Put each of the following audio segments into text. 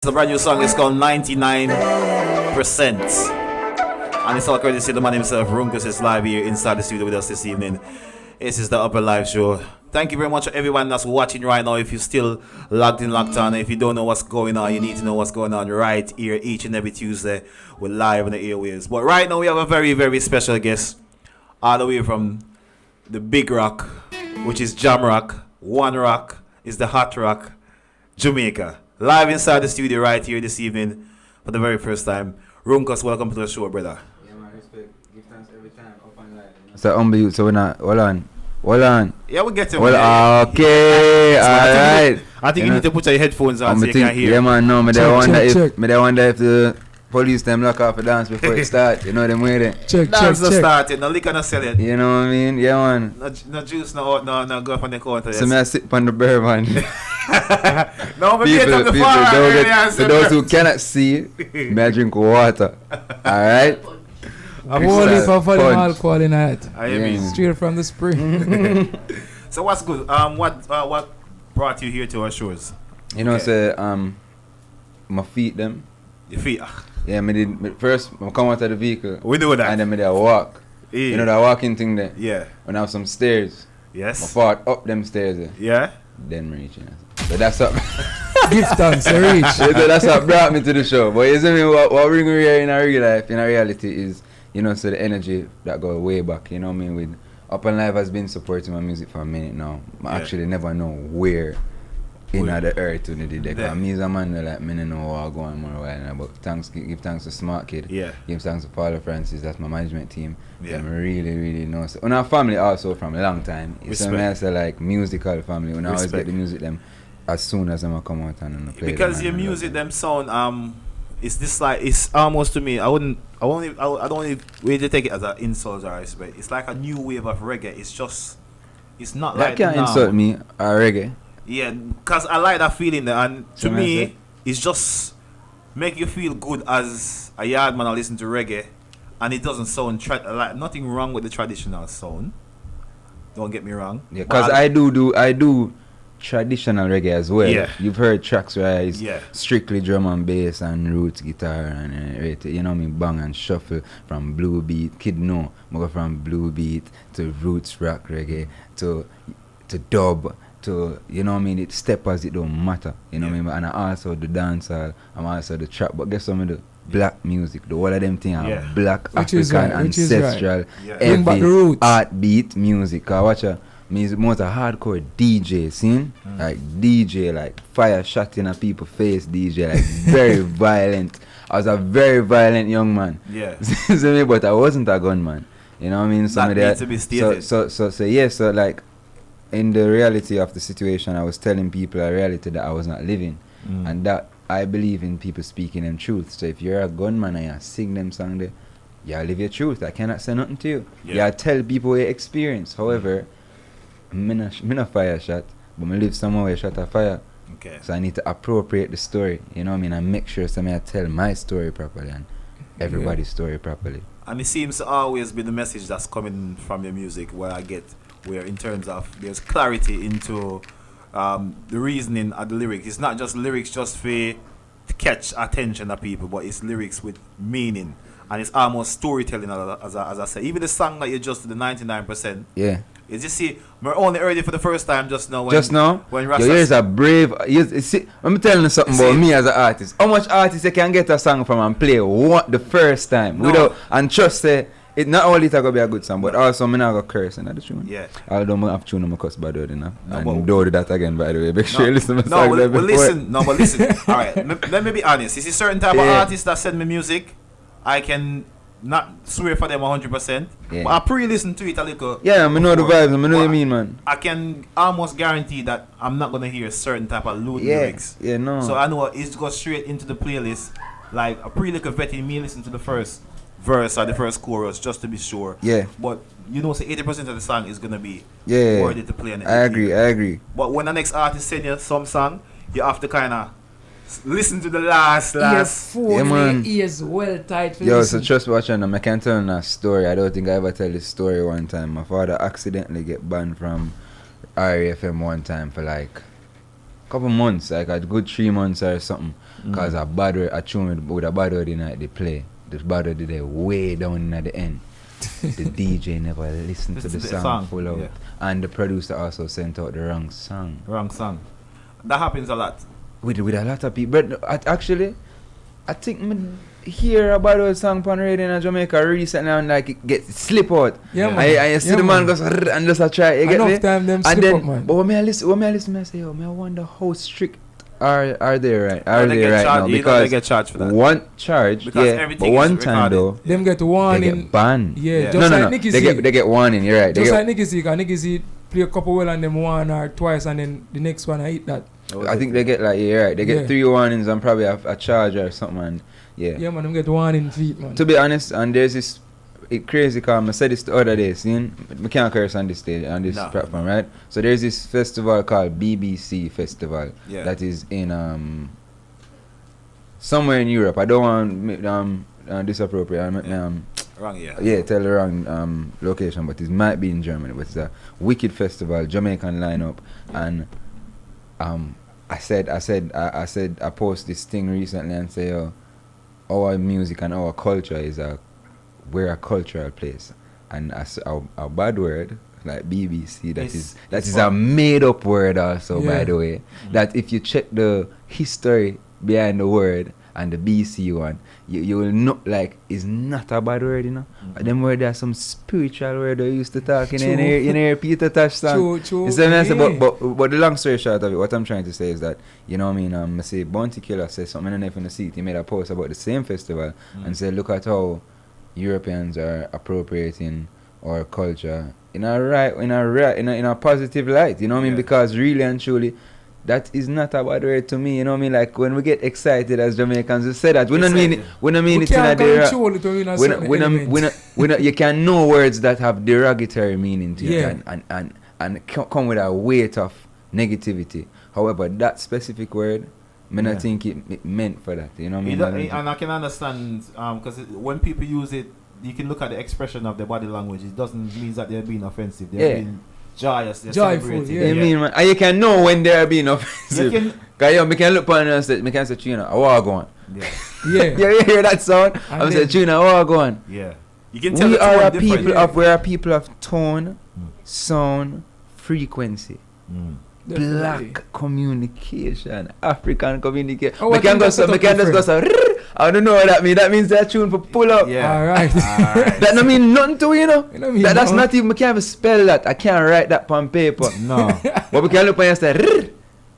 The brand new song is called 99%. And it's all courtesy of the man himself. Runkus is live here inside the studio with us this evening. This is the UpNliveshow. Thank you very much to everyone that's watching right now. If you're still logged in, locked on, if you don't know what's going on, you need to know what's going on right here each and every Tuesday. We're live on the airwaves. But right now we have a very, very special guest all the way from the Big Rock, which is Jam Rock. One Rock is the Hot Rock, Jamaica. Live inside the studio right here this evening for the very first time. Runkus, welcome to the show, brother. Yeah, man, respect. Give thanks every time. Up and live. So, humble you, so we're not. Hold on. Yeah, we'll get to it. Well, okay, alright. I think you need to put your headphones on so you can hear. Yeah, man, no, me wonder if the police them lock off a dance before it start. You know them way there. Dance not started, no liquor not sell it. You know what I mean? Yeah, man. No juice, no go up on the counter. So me I sit on the bourbon. No, but people for those who cannot see, me I drink water. Alright? I'm only for volume alcohol in it. I mean, straight from the spring. So what's good? What brought you here to our shows? You know, say my feet them. Your feet. Yeah, first I come out of the vehicle. We do that. And then I walk. Yeah. You know that walking thing there? Yeah. When I have some stairs. Yes. I fought up them stairs there. Yeah. Then reach. You know. So that's up. Give thanks, I reach. Yeah, so that's what brought me to the show. But you see me, what bring me here in a real life, in a reality is, you know, so the energy that go way back, you know what I mean? With UpNlive has been supporting my music for a minute now. I actually never know where in the earth to did that. Because me as a man, like, me don't know what go on more while now. But give thanks to Smart Kid. Yeah. Give thanks to Paula Francis, that's my management team. Yeah. Them really, really know. So, and our family also from a long time. It's a like musical family. When I always get the music them as soon as I'm come out and play. Because your music them sound it's this like it's almost to me I don't really take it as an insult or respect. It's like a new wave of reggae. It's not that like can't now. insult me reggae. Yeah, because I like that feeling there, and to me it's just make you feel good as a yard man. I listen to reggae and it doesn't sound like nothing wrong with the traditional sound. Don't get me wrong. Yeah, because I do traditional reggae as well. Yeah. You've heard tracks where it's strictly drum and bass and roots guitar and you know me bang and shuffle from blue beat. Kid no, I go from blue beat to roots rock reggae to dub to, you know what I mean, it steppers, it don't matter. You know what I mean? And I also the dancehall, I'm also the trap, but guess what I do? Black music, the all of them things are black, which African, ancestral, heavy, heartbeat music. I watch me is most a hardcore DJ, see? Like DJ, like fire shot in a people's face DJ, like very violent. I was a very violent young man. Yeah. But I wasn't a gunman. You know what I mean? That needs to be stated. So like in the reality of the situation, I was telling people a reality that I was not living. And that I believe in people speaking them truth. So if you're a gunman and you sing them song there, you live your truth. I cannot say nothing to you. You tell people your experience. However, me not fire shot, but me live somewhere where shot a fire. Okay. So I need to appropriate the story, you know what I mean, and make sure I tell my story properly and everybody's story properly. And it seems to always be the message that's coming from your music where in terms of there's clarity into the reasoning of the lyrics. It's not just lyrics just to catch attention of people, but it's lyrics with meaning. And it's almost storytelling, as I say. Even the song that you just did, the 99%. Yeah. Is you see, we're only heard it for the first time just now. When Rasta your ears are brave. You see, I'm telling you something about me as an artist. How much artists you can get a song from and play the first time without and trust it not only it's gonna be a good song, but also I'm not gonna curse in the tune. Yeah. Although I have tune I'm cuss bad word enough. And don't do that again, by the way. Make sure you listen to my song. But listen. Alright, let me be honest. Is a certain type of artists that send me music, I can not swear for them 100%. But I pre-listen to it a little. Yeah, I know the vibes. I know what you mean, man. I can almost guarantee that I'm not gonna hear a certain type of lewd lyrics. Yeah, no. So I know it's goes straight into the playlist. Like a pre-little vetting me listen to the first verse or the first chorus just to be sure. Yeah. But you know, say 80% of the song is gonna be worthy to play on it. I agree. But when the next artist send you some song, you have to kinda listen to the last. Ears well tight. So trust me, watching them. I can tell a story. I don't think I ever tell this story one time. My father accidentally get banned from RFM one time for like couple months, like a good 3 months or something. Because a bad word, a tune with a bad word in it, they play. The bad word they way down at the end. The DJ never listened to the song full out. Yeah. And the producer also sent out the wrong song. Wrong song. That happens a lot. With a lot of people. But actually, I think me hear about a song on radio in Jamaica recently and like it get slip out. Yeah, man. I see the man goes and just a try. You get enough me? time them and slip then, up, man. but when I listen, I say, I wonder how strict are they right? Are they right now? Because they get charged for that. One charge, because everything but one is time though, them get warning. they get banned. Yeah, just like Nicky Z. They get warning. You're right. Just like Nicky Z, because Nicky Z play a couple well and them one or twice and then the next one I hit that. I think they get like right. They get 3 warnings and probably a charge or something. And yeah, man, them get warning feet, man. To be honest, and there's this crazy because I said this the other day. See, we can't curse on this stage on this platform, right? So there's this festival called BBC Festival that is in somewhere in Europe. I don't want disappropriate. Wrong, tell the wrong location, but it might be in Germany. But it's a wicked festival, Jamaican lineup, and I post this thing recently and say, our music and our culture we're a cultural place, and a bad word like BBC that is a made up word also, by the way. That if you check the history behind the word and the BC one, you will know like it's not a bad word, you know. Them word are some spiritual word they used to talk in a Peter Tosh song. True. You see what I say? But the long story short of it, what I'm trying to say is that, you know what I mean, I say Bounty Killer says something in the seat. He made a post about the same festival and said, look at how Europeans are appropriating our culture in a positive light, you know what I mean? Because really and truly, that is not a bad word to me, you know what I mean? Like when we get excited as Jamaicans, we say that. We don't mean it in a you can know words that have derogatory meaning to you and come with a weight of negativity. However, that specific word, I don't think it meant for that, you know what I mean? And I can understand, because when people use it, you can look at the expression of the body language. It doesn't mean that they're being offensive. They're being joyous. They're celebrating. I mean, man, and you can know when they're being offensive. Because we can look upon and say, I can say, China, I want to go on. You hear that sound? I'm saying, China, I want to go on. Yeah. You can tell we are people of tone, sound, frequency. Black communication, African communication. I don't know what that means. That means that tune for pull up. Yeah. Alright. That don't mean nothing to you know. That's not even. I can't even spell that. I can't write that on paper. No. But we can look and say.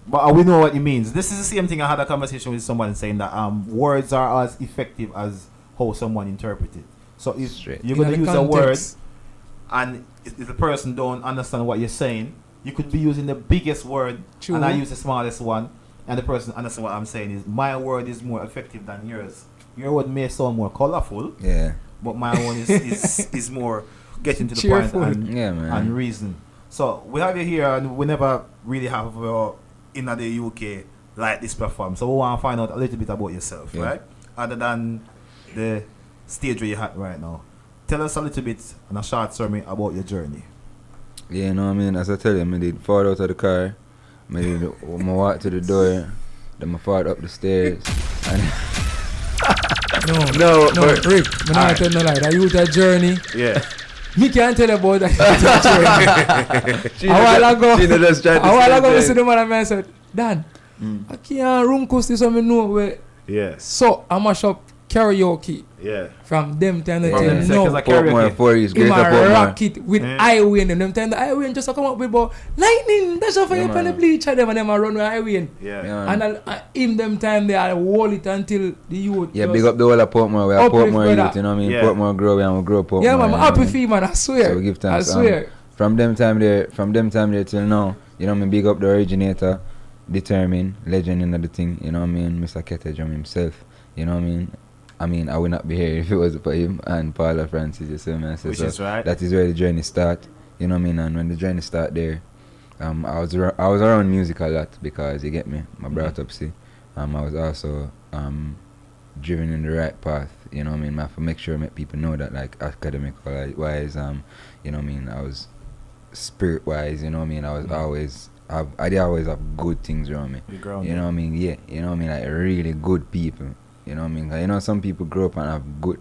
But we know what it means. This is the same thing. I had a conversation with someone saying that words are as effective as how someone interprets it. So if you're going to use a word and if the person don't understand what you're saying, you could be using the biggest word and I use the smallest one, and the person understand what I'm saying is my word is more effective than yours. Your word may sound more colorful, but my one is more getting to the point and reason. So we have you here, and we never really have in the UK like this platform. So we want to find out a little bit about yourself, right? Other than the stage where you're at right now. Tell us a little bit and a short summary about your journey. Yeah, you know what I mean? As I tell you, I did fall out of the car. I walk to the door. Then I fall up the stairs. No, Rick, I'm not telling no lie. That you that journey. Yeah. Me can't tell about that journey. A while ago, I see the man and I said, Dan, I can't Runkus this one, I know where. Yeah. So I mash up karaoke. Yeah. From them time to now. In my rocket with highway and them time the highway just come up with about lightning. That's how you on the bleach them and them a run with highway. Yeah. And in them time they are hold it until the youth. Yeah, big up the whole of Portmore. We are Portmore youth, you know what I mean? Yeah. Portmore grow and we grow Portmore. Yeah, man, I'm happy for you, man. I swear. So we give thanks. I swear. From them time there till now, you know what I mean? Big up the originator, determined, legend in the thing, you know what I mean? Mr. Ketejum himself, you know what I mean? I would not be here if it wasn't for him and Paula Francis, you see me? Which is right. That is where the journey starts, you know what I mean? And when the journey started there, I was around music a lot because, you get me, I brought up, see. I was also driven in the right path, you know what I mean? I have to make sure people know that, like, academic-wise, you know what I mean? I was spirit-wise, you know what I mean? I was always I always have good things around me. You know what I mean? Yeah. You know what I mean? Like really good people. You know what I mean? 'Cause you know some people grow up and have good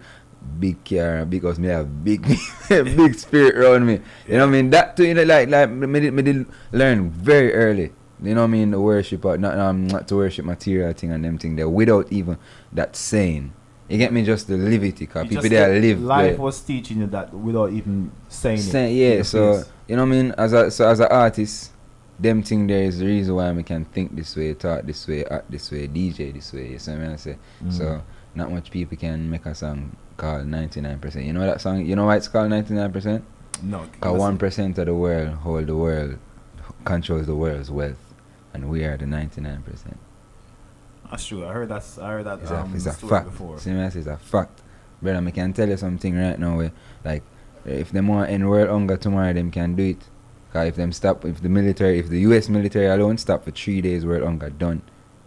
big care because me have big big spirit around me. You know what I mean? That too, you know, like me did learn very early. You know what I mean? The worship, not to worship material thing and them thing there without even that saying. You get me? Just the live it, because people there live. Life was teaching you that without even saying it. Yeah, so you know what I mean? As an artist, them thing there is the reason why I can think this way, talk this way, act this way, DJ this way. You see what I say? So not much people can make a song called 99%. You know that song? You know why it's called 99%? No. Because 1% of the world controls the world's wealth, and we are the 99%. That's true. I heard that. It's a story fact. before. See me, it's a fact, brother. I can tell you something right now. Where, like, if them want end world hunger tomorrow, them can do it. Cause if the U.S. military alone stop for 3 days, world hunger done.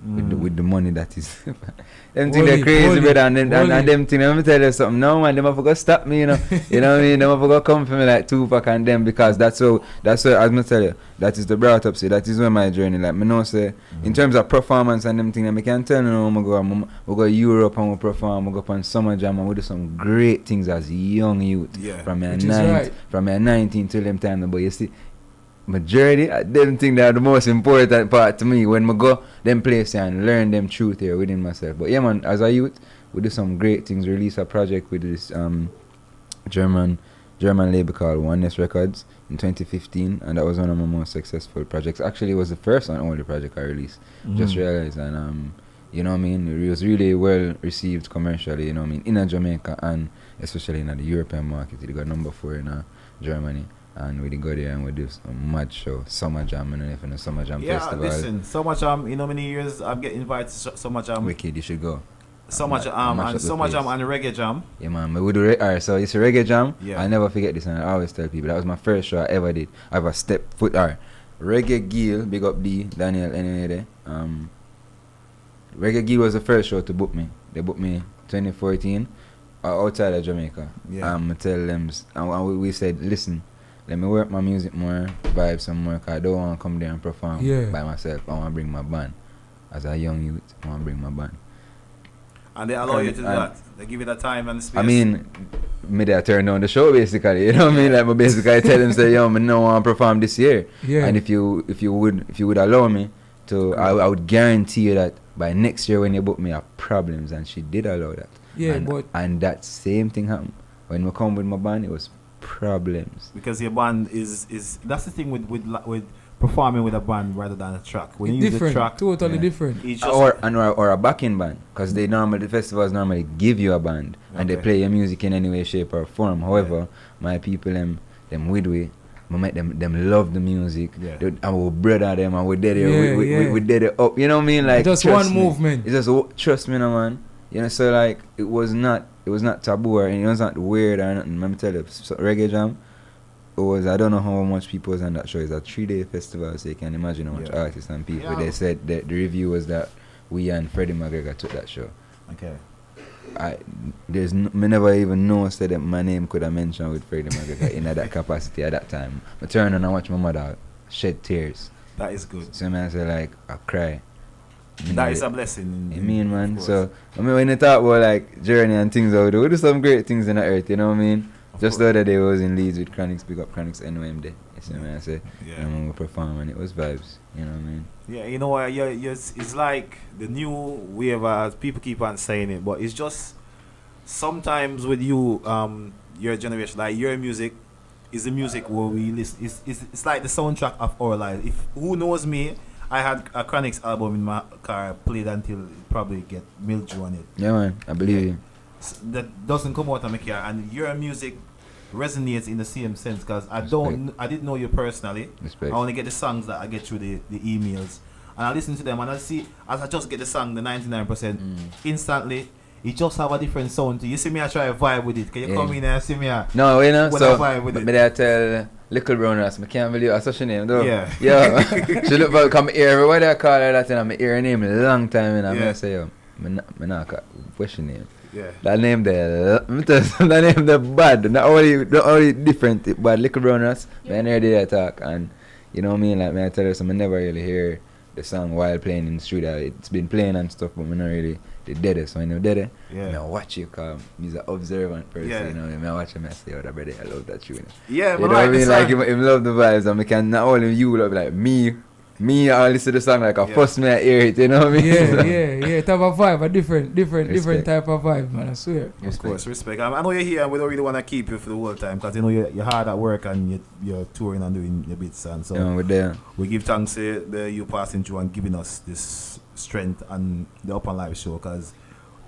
With the money that is them things they're crazy, brother, and them things, let me tell you something. No man, them have to stop me, you know. You know what I mean? Them have to come for me like Tupac and them, because that's what as I tell you, that is the brought up, say that is where my journey, like me know say in terms of performance and them things, I can tell you know, we go Europe and we perform, we go up on Summer Jam and we do some great things as young youth. From your 19 till them time, but you see majority I them think that are the most important part to me when I go them place and learn them truth here within myself. But yeah man, as a youth we do some great things, release a project with this German label called Oneness Records in 2015, and that was one of my most successful projects. Actually it was the first and only project I released. Just realized, and you know what I mean, it was really well received commercially, you know what I mean, in Jamaica and especially in the European market. It got number 4 in Germany. And we go there and we do some mad show, Summer Jam, and if in Summer Jam Festival. Yeah, listen, Summer Jam, you know many years I've get invited to Summer Jam. Wicked, you should go. Summer Jam and Reggae Jam. Yeah man, we do alright, so it's a Reggae Jam. Yeah. I never forget this, and I always tell people that was my first show I ever did. I ever stepped foot Reggae Gill, big up D, Daniel anyway there. Reggae Gill was the first show to book me. They booked me 2014 outside of Jamaica. Yeah. I tell them, and we said, listen, let me work my music more, vibe some more, because I don't want to come there and perform by myself. I want to bring my band. As a young youth, I want to bring my band. And they allow you to do that? They give you that time and space? I mean, me there turn down the show basically, you know what I mean? Like, I basically tell them, say, yo, I don't want to perform this year. Yeah. And if you would allow me to, I would guarantee you that by next year when you book me have problems, and she did allow that. Yeah, and that same thing happened. When we come with my band, it was problems, because your band is that's the thing with performing with a band rather than a track. When you use the track, totally different. Or a backing band, because the festivals normally give you a band and they play your music in any way, shape or form. However, my people them with we make them love the music. Our brother them and we did it we did it up. You know what I mean? Like just one movement. It's just trust me, no man. You know, so like it was not taboo or it was not weird or nothing. Let me tell you, so Reggae Jam, it was, I don't know how much people was on that show. It's a 3-day festival, so you can imagine how much artists and people. Yeah. They said that the review was that we and Freddie McGregor took that show. Okay. Me never even know said that my name could have mentioned with Freddie McGregor in that capacity at that time. I turned on and watch my mother shed tears. That is good. So I say like I cry. That is a blessing. I mean, man. So I mean, when you talk about like journey and things, we do some great things in the earth. You know what I mean? Just the other day I was in Leeds with Chronics, big up Chronics NOM day. You see what I say? Yeah. And we perform and it was vibes. You know what I mean? Yeah, you know what? It's like the new wave, as people keep on saying it, but it's just sometimes with you, your generation, like your music is the music where we listen. It's like the soundtrack of our life. If who knows me, I had a Chronics album in my car played until it probably get mildew on it. Yeah, man, I believe you. That doesn't come out of my car, and your music resonates in the same sense, because I didn't know you personally. Respect. I only get the songs that I get through the emails, and I listen to them, and I see as I just get the song, the 99%, instantly it just have a different sound to you. See me, I try to vibe with it. Can you come in and see me? No, you know, so I vibe with it. I tell Little Brown Ass, I can't believe that's such a name though. Yeah. She look back, come here, everybody I call her that, and I'm hear her name a long time, and I say, yo, I'm not what's your name? Yeah. That name there, that name there bad. Not only different, but Little Brown Ass, when I heard that talk, and You know what I mean? Like, I tell you, so I never really hear the song while playing in the studio. It's been playing and stuff, but I not really the dead. So when you dead, I watch you because he's an observant person. You know, I watch him and say, "Oh, that brother, I love that tune." Yeah, you know what I mean? Like, him love the vibes, and I can not only you love like me. I listen to the song like first me I hear it, you know what I mean? Yeah. Type of vibe, a different type of vibe, man. I swear. Of course, respect. I know you're here, and we don't really want to keep you for the whole time because you know you're hard at work and you're touring and doing your bits, and so we're there. We give thanks to you passing through and giving us this strength and the UpNliveshow because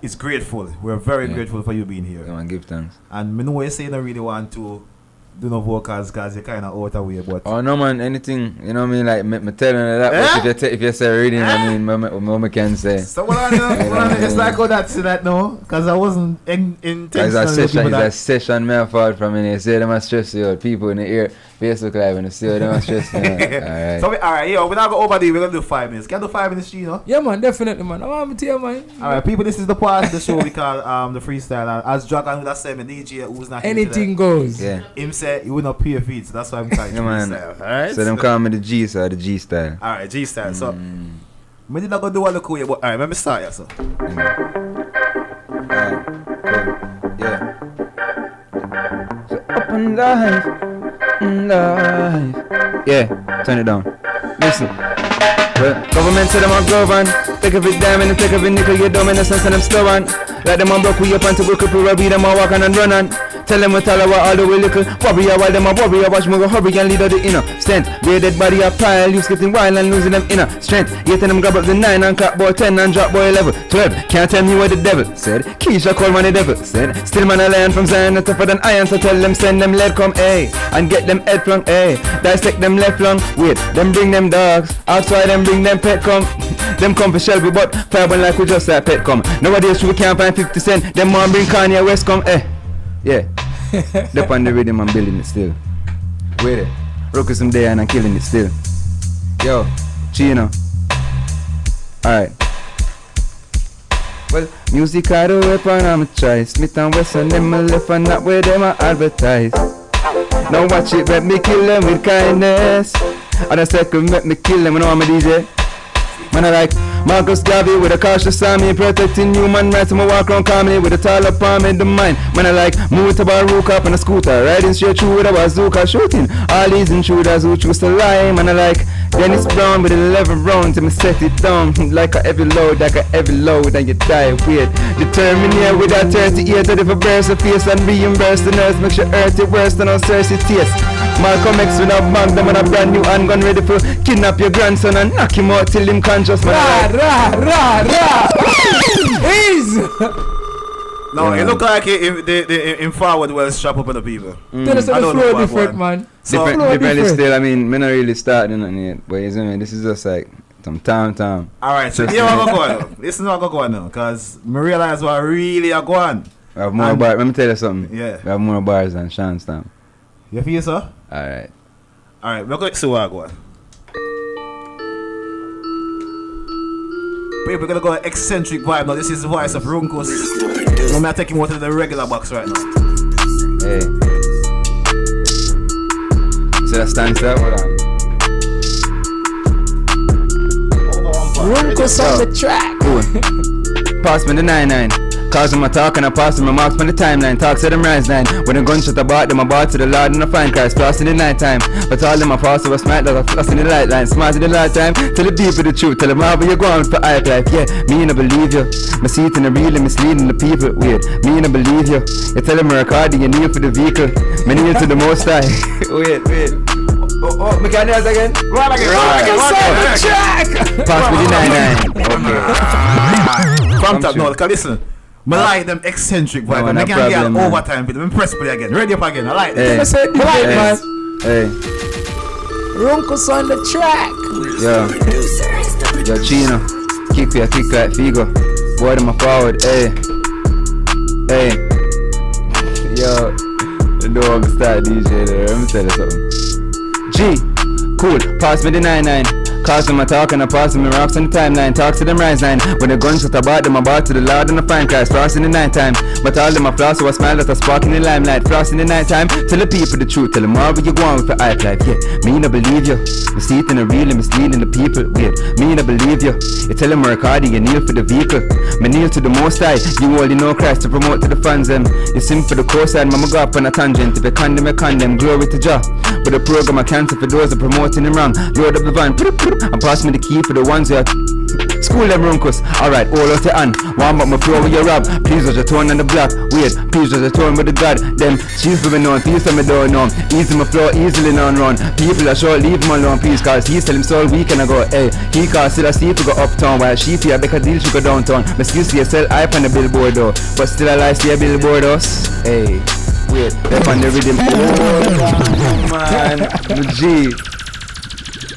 it's grateful. We're very grateful for you being here. And give thanks. And I know you're saying I really want to do no vocals because you're kind of out of way, but oh no man, anything, you know what I mean, like me telling you that, if you say reading, I mean, what can say. So what it's like how that's that now, because I wasn't intentionally it's a session me fault from in here, say them stress you out, people in the ear, Facebook Live and see them stress you out. Alright. So alright, we're not going over there, we're going to do 5 minutes. Can I do 5 minutes, you know? Yeah man, definitely man, I want to tell you man. Alright people, this is the part of the show we call the freestyle, and as Dragon would have said, my DJ who's not anything goes. Yeah. Him say he would not pay your feet, so that's why I'm trying to freestyle. Alright? So them call me the G, so the G style. Alright, G style. So I did not go do all the cool, but alright, let me start here, so. Alright, cool. Yeah. So UpNlive. Yeah, turn it down. Listen. Well, government said them a govern. Take of it diamond and take of it nickel, you dumb in the sense and them stubborn. Like them on broke we up and to go cripple, we them a walking and running. Tell them we tell her all the way little. Warrior while them a warrior, watch me go hurry and lead out the inner strength. Be a dead body a pile, you getting wild and losing them inner strength. Yet them grab up the 9 and crack boy 10 and drop boy 11, 12. Can't tell me what the devil said. Keisha call man the devil said. Still man a lion from Zion, not tougher than iron, so tell them send them lead come A and get them head flung A. Dissect them left lung, wait, them bring them dogs. Outside them bring them pet come. Them come for Shelby, but fireborn like we just like pet come. Nowadays we can't find 50 cents. Them man bring Kanye West come yeah. Up on the rhythm and building it still. Wait it. Runkus them there and I'm killing it still. Yo, Chino. Alright. Well, music are the weapon I'm a choice. Smith and Wesson them a left and not where them a advertise. Now watch it, let me kill them with kindness. And a second let me kill them when I'm a DJ. Man I like Marcus Garvey with a cautious army, protecting human rights. I'ma walk around calmly with a tall up arm in the mind. Man I like move to Baruch up on a scooter, riding straight through with a bazooka, shooting all these intruders who choose to lie. Man I like Dennis Brown with 11 rounds, and me set it down like a heavy load, and you die weird. Determined here with a 38 of the burst of face and reimburse the nurse, make sure earth it worse than on Cersei taste. Malcolm X with a magnum and a brand new handgun ready for kidnap your grandson and knock him out till him conscious. Man, Ease. No, it look like in forward well strap up on the people. Tell us the flow different, man. So different still, I mean, me not really starting on it, but you know, this is just like some time. Alright, so here I'm going to go. This is not going to go now, because I realize what really are going. I have more bars, let me tell you something. Yeah. We have more bars than Sean Stamp. You feel so? Alright, we're going to see what I go. We're gonna go eccentric vibe now. This is the voice of Runkus. I'm not taking one to the regular box right now. Hey. So that stands up? Hold on. Runkus on the track. Cool. Pass me the 9-9. Cause I'm a talk and I pass my marks on the timeline. Talk to them rise 9. When a gunshot about them, I bought to the Lord and I find Christ. Floss in the night time. But all them I pass over smart that I floss in the light line. Smart in the light time. Tell the deep of the truth. Tell them how you going for hype life. Yeah, me and I believe you. My seat in the real and misleading the people. Weird. Me and I believe you. You tell them recording you need for the vehicle. Me need to the most high. Wait. Oh, mechanics again. Run again. Pass me the 9-9. Okay. From top, no, listen. I like them eccentric vibe, and I can't get an overtime video. I'm press play again. Ready up again. I like that. Hey. Runkus on the track. Yo, Chino. Kick like Figo. Boy, them a forward. Hey. Yo, you know I'm a star DJ there. Let me tell you something. G, cool. Pass me the 9-9. Cause them a talk and I pass them rocks on the timeline. Talk to them rise line. When the gunshot about them about to the Lord and the fine cries. Frost in the night time. But all them a floss so I smile that I spark in the limelight. Frost in the night time. Tell the people the truth. Tell them all where you going with your hype life. Yeah, me no believe you. You see it in the real and misleading the people. Weird. Me no believe you. You tell them work hard and you kneel for the vehicle. Me kneel to the most high. You only know Christ to promote to the fans them. You sing for the coastline. Mama go up on a tangent. If you condemn, you condemn. Glory to Jah. But the program I cancel for those that promoting him wrong. Load up the van. And pass me the key for the ones who are school them Runkus. Alright, all out your hand. One but my flow with your rap. Please was your tone on the block. Weird, please was your tone with the God. Them she's for me known, please tell me don't know. Easy my flow, easily non run. People are short, leave him alone, please. Cause he's telling him so weekend ago. Hey, he can't still see if we go uptown. While she feel like a deal she go downtown. But still see yourself hype on the billboard though. But still I like see a billboard us. Hey, wait, up on the rhythm. Oh man, G.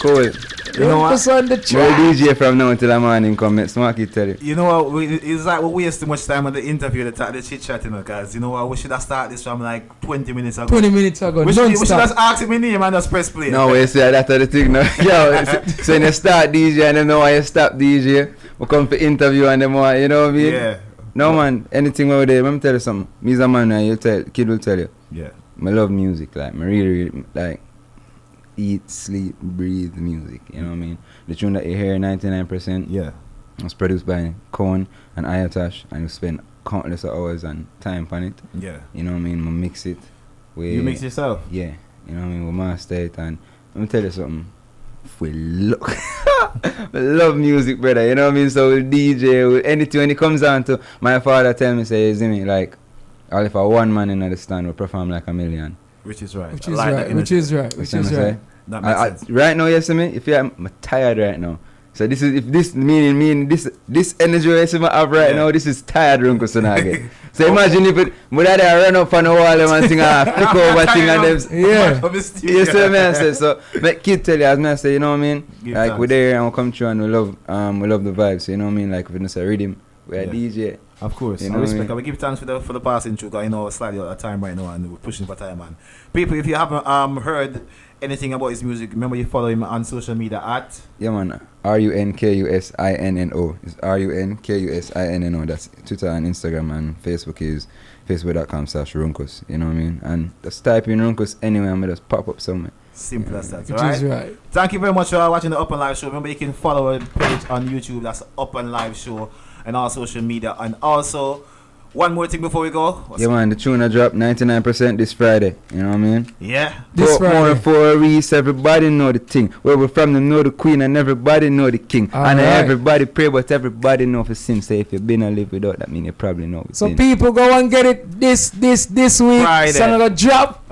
Cool. You know what? We'll DJ from now until the morning come. Smoky tell you. You know what? It's like we waste too much time on the interview, the chit chat, you know, guys. You know what? We should have started this from like 20 minutes ago. 20 minutes ago. We should have asked him my name and just press play. No, we say that's the thing now. Yo, so when you start DJ and them know why you stop DJ, we come for interview and them want, you know what I mean? Yeah. No man, anything over there, let me tell you something. Me's a man and you tell, kid will tell you. Yeah. I love music, like, I really, like, eat, sleep, breathe music, you know what I mean? The tune that you hear, 99%, yeah, was produced by Cone and Ayatosh, and you spend countless hours and time on it. Yeah. You know what I mean? We mix it. You mix yourself? Yeah. You know what I mean? We master it, and let me tell you something. We look, we love music, brother, you know what I mean? So with DJ, with anything, when it comes down to, my father tell me, say, see me, like, all if I one man in the stand will perform like a million. Which is right. Which is right. That makes sense. Right now, you see me? If I'm tired right now. So this is, if this meaning this energy I have right now, this is tired Runkus again. So imagine if it, would I run up on the wall and thing and flick over thing and them. Yeah. You see what I say? So make kid tell you, as I say, you know what I mean? Like we're there and we come through and we love the vibes, you know what I mean? Like if it's a rhythm, we're a DJ. Of course, you know respect. We give thanks for the passing through, because you know slightly out of time right now and we're pushing for time, man. People, if you haven't heard anything about his music, remember you follow him on social media at man, RUNKUSINNO. It's RUNKUSINNO. That's Twitter and Instagram, and Facebook is facebook.com/Runkus. You know what I mean? And just type in Runkus anywhere and just pop up somewhere. Simple as that. Which is right. Thank you very much for watching the UpNliveshow. Remember you can follow our page on YouTube. That's UpNliveshow. And all social media. And also, one more thing before we go. Man, the tune I dropped 99% this Friday. You know what I mean? Yeah. This Friday. For a reason, everybody know the thing. Where we're from, them know the queen, and everybody know the king. All and everybody pray, but everybody know for sin. So if you've been and live without, that mean you probably know. So people go and get it this week. Friday. It's another drop.